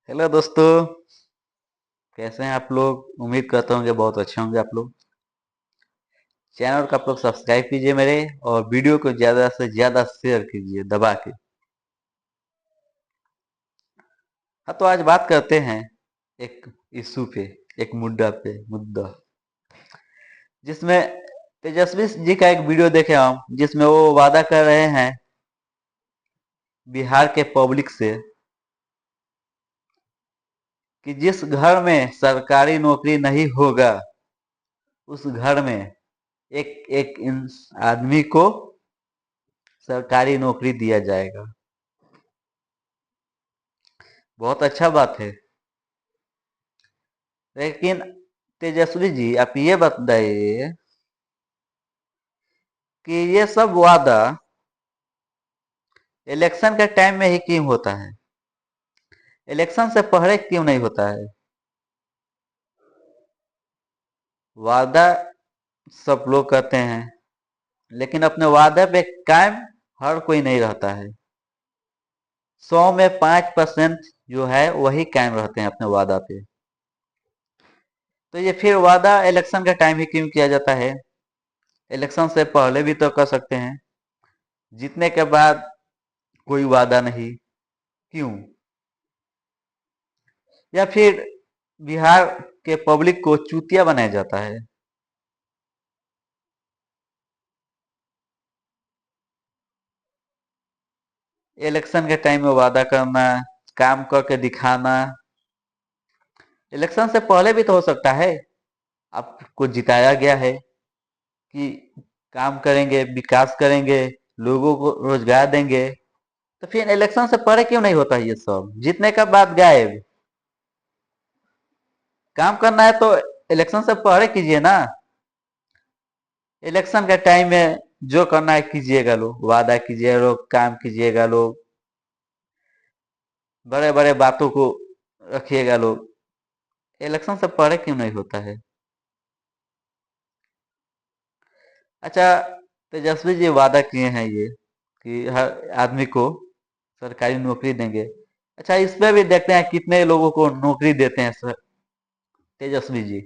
Hello दोस्तों। कैसे हैं आप लोग? उम्मीद करता हूँ कि बहुत अच्छे होंगे आप लोग। चैनल को आप लोग सब्सक्राइब कीजिए मेरे, और वीडियो को ज़्यादा से ज़्यादा शेयर कीजिए दबा के। हाँ, तो आज बात करते हैं एक इशू पे, एक मुद्दा जिसमें तेजस्वी जी का एक वीडियो देखे हम, जिसमें वो वादा कर रहे हैं बिहार के पब्लिक से कि जिस घर में सरकारी नौकरी नहीं होगा उस घर में एक एक आदमी को सरकारी नौकरी दिया जाएगा। बहुत अच्छा बात है, लेकिन तेजस्वी जी आप ये बताइए कि ये सब वादा इलेक्शन के टाइम में ही क्यों होता है? इलेक्शन से पहले क्यों नहीं होता है? वादा सब लोग करते हैं, लेकिन अपने वादे पे कायम हर कोई नहीं रहता है। 100 में 5% जो है वही कायम रहते हैं अपने वादा पे। तो ये फिर वादा इलेक्शन के टाइम ही क्यों किया जाता है? इलेक्शन से पहले भी तो कर सकते हैं। जीतने के बाद कोई वादा नहीं, क्यों? या फिर बिहार के पब्लिक को चूतिया बनाया जाता है? इलेक्शन के टाइम में वादा करना, काम करके दिखाना। इलेक्शन से पहले भी तो हो सकता है। आपको जिताया गया है कि काम करेंगे, विकास करेंगे, लोगों को रोजगार देंगे। तो फिर इलेक्शन से पहले क्यों नहीं होता ये सब? जीतने का बाद गायब। काम करना है तो इलेक्शन से पहले कीजिए ना। इलेक्शन के टाइम में जो करना है कीजिएगा, लोग वादा कीजिएगा, लोग काम कीजिएगा, लोग बड़े बड़े बातों को रखिएगा लोग। इलेक्शन से पहले क्यों नहीं होता है? अच्छा, तेजस्वी जी वादा किए हैं ये कि हर आदमी को सरकारी नौकरी देंगे। अच्छा, इसमें भी देखते हैं कितने लोगों को नौकरी देते हैं सर तेजस्वी जी।